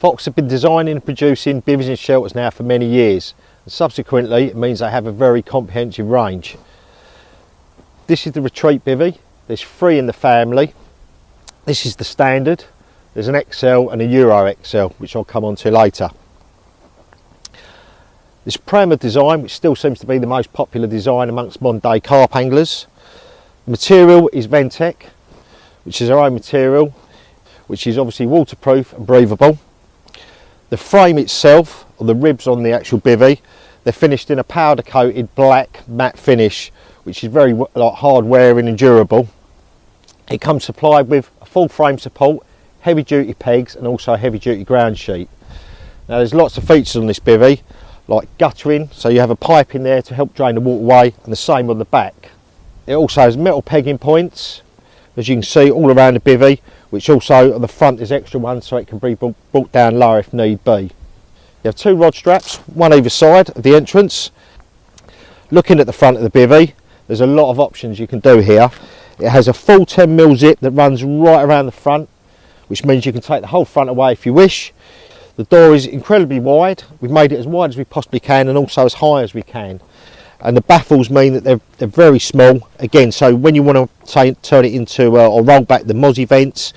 Fox have been designing and producing bivvies and shelters now for many years, and subsequently it means they have a very comprehensive range. This is the Retreat Bivvy. There's 3 in the family. This is the standard. There's an XL and a Euro XL, which I'll come on to later. This Prima design, which still seems to be the most popular design amongst modern day carp anglers. The material is Ventec, which is our own material, which is obviously waterproof and breathable. The frame itself, or the ribs on the actual bivvy, they're finished in a powder coated black matte finish, which is very hard wearing and durable. It comes supplied with a full frame support, heavy duty pegs and also a heavy duty ground sheet. Now there's lots of features on this bivvy, like guttering, so you have a pipe in there to help drain the water away, and the same on the back. It also has metal pegging points, as you can see all around the bivvy, which also on the front is extra ones so it can be brought down lower if need be. You have 2 rod straps, one either side of the entrance. Looking at the front of the bivvy, there's a lot of options you can do here. It has a full 10mm zip that runs right around the front, which means you can take the whole front away if you wish. The door is incredibly wide. We've made it as wide as we possibly can and also as high as we can. And the baffles mean that they're very small again, so when you want to turn it into or roll back the mozzie vents,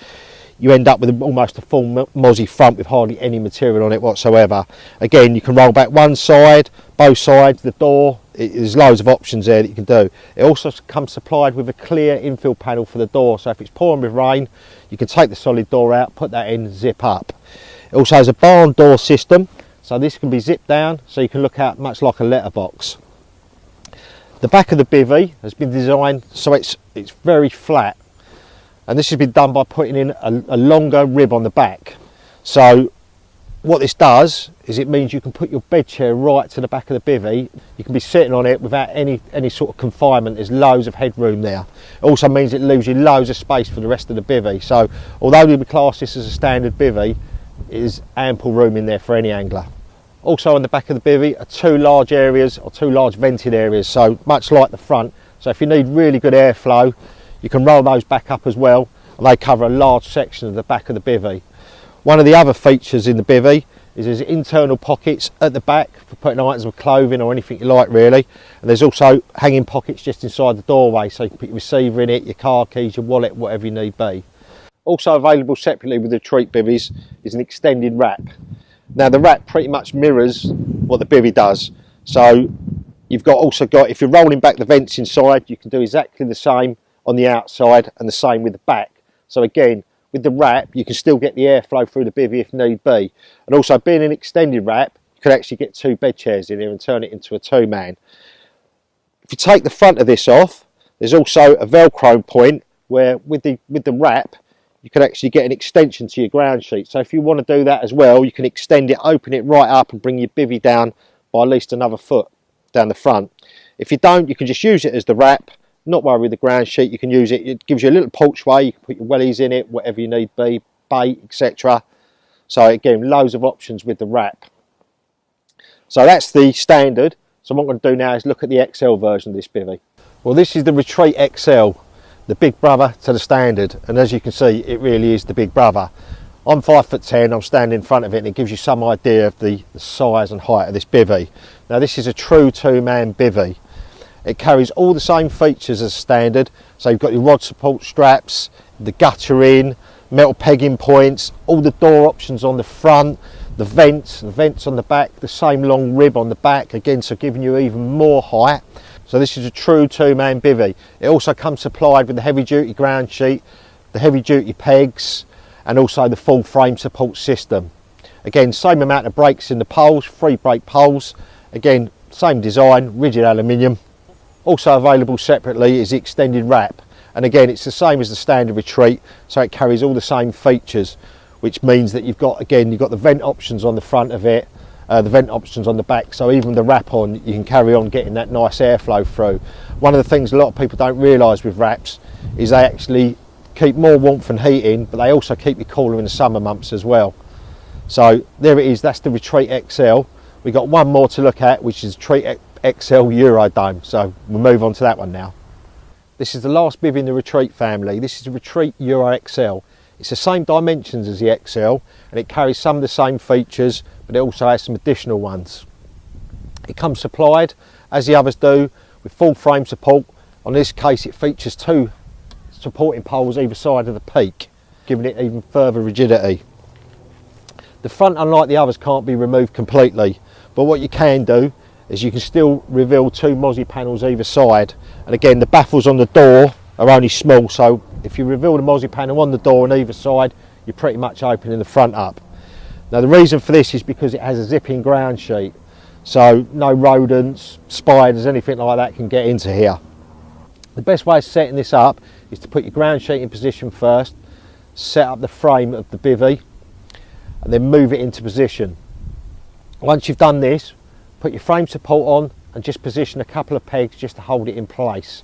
you end up with almost a full mozzie front with hardly any material on it whatsoever. Again, you can roll back one side, both sides, the door. There's loads of options there that you can do. It also comes supplied with a clear infill panel for the door, so if it's pouring with rain you can take the solid door out, put that in, zip up. It also has a barn door system, so this can be zipped down so you can look out much like a letterbox. The back of the bivvy has been designed so it's very flat, and this has been done by putting in a longer rib on the back. So what this does is it means you can put your bed chair right to the back of the bivvy. You can be sitting on it without any sort of confinement. There's loads of headroom there. It also means it leaves you loads of space for the rest of the bivvy. So although we would class this as a standard bivvy, it is ample room in there for any angler. Also on the back of the bivvy are 2 large areas, or 2 large vented areas, so much like the front. So if you need really good airflow, you can roll those back up as well, and they cover a large section of the back of the bivvy. One of the other features in the bivvy is there's internal pockets at the back for putting items of clothing or anything you like really, and there's also hanging pockets just inside the doorway, so you can put your receiver in it, your car keys, your wallet, whatever you need be. Also available separately with the Retreat Bivvies is an extended wrap. Now the wrap pretty much mirrors what the bivvy does, so you've also got, if you're rolling back the vents inside, you can do exactly the same on the outside and the same with the back. So again, with the wrap you can still get the airflow through the bivvy if need be, and also being an extended wrap you could actually get 2 bed chairs in here and turn it into a 2-man. If you take the front of this off, there's also a velcro point where with the wrap you can actually get an extension to your ground sheet. So if you want to do that as well, you can extend it, open it right up and bring your bivvy down by at least another foot down the front. If you don't, you can just use it as the wrap, not worry with the ground sheet. You can use it, it gives you a little porchway, you can put your wellies in it, whatever you need be, bait, etc. So again, loads of options with the wrap. So that's the standard. So what I'm going to do now is look at the XL version of this bivvy. Well, this is the Retreat XL, the big brother to the standard, and as you can see it really is the big brother. I'm 5'10", I'm standing in front of it, and it gives you some idea of the size and height of this bivvy. Now this is a true 2-man bivvy. It carries all the same features as standard, so you've got your rod support straps, the guttering, metal pegging points, all the door options on the front, the vents on the back, the same long rib on the back, again so giving you even more height. So this is a true 2-man bivvy. It also comes supplied with the heavy duty ground sheet, the heavy duty pegs, and also the full frame support system. Again, same amount of brakes in the poles, 3 brake poles. Again, same design, rigid aluminium. Also available separately is the extended wrap. And again, it's the same as the standard Retreat, so it carries all the same features, which means that you've got the vent options on the front of it, the vent options on the back, so even the wrap on, you can carry on getting that nice airflow through. One of the things a lot of people don't realise with wraps is they actually keep more warmth and heat in, but they also keep you cooler in the summer months as well. So there it is, that's the Retreat XL. We've got one more to look at, which is Retreat XL Euro Dome, so we'll move on to that one now. This is the last bivvy in the Retreat family. This is the Retreat Euro XL. It's the same dimensions as the XL, and it carries some of the same features, but it also has some additional ones. It comes supplied, as the others do, with full frame support. On this case, it features 2 supporting poles either side of the peak, giving it even further rigidity. The front, unlike the others, can't be removed completely, but what you can do is you can still reveal 2 mozzie panels either side. And again, the baffles on the door are only small, so if you reveal the mozzie panel on the door on either side, you're pretty much opening the front up. Now the reason for this is because it has a zipping ground sheet, so no rodents, spiders, anything like that can get into here. The best way of setting this up is to put your ground sheet in position first, set up the frame of the bivvy, and then move it into position. Once you've done this, put your frame support on and just position a couple of pegs just to hold it in place.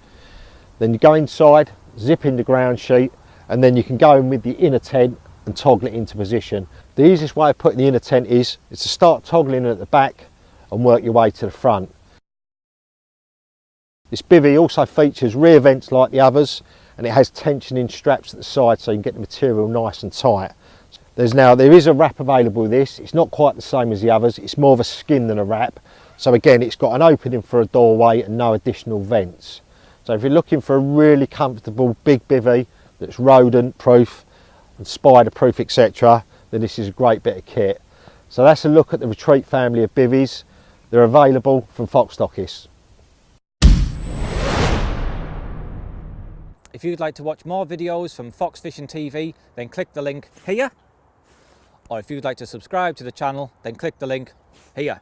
Then you go inside, zip in the ground sheet, and then you can go in with the inner tent and toggle it into position. The easiest way of putting the inner tent is to start toggling it at the back and work your way to the front. This bivvy also features rear vents like the others, and it has tensioning straps at the side so you can get the material nice and tight. There is a wrap available with this. It's not quite the same as the others, it's more of a skin than a wrap. So again, it's got an opening for a doorway and no additional vents. So if you're looking for a really comfortable big bivvy that's rodent proof and spider proof, etc., then this is a great bit of kit. So that's a look at the Retreat family of bivvies. They're available from Fox Stockists. If you'd like to watch more videos from Fox Fishing TV, then click the link here. Or if you'd like to subscribe to the channel, then click the link here.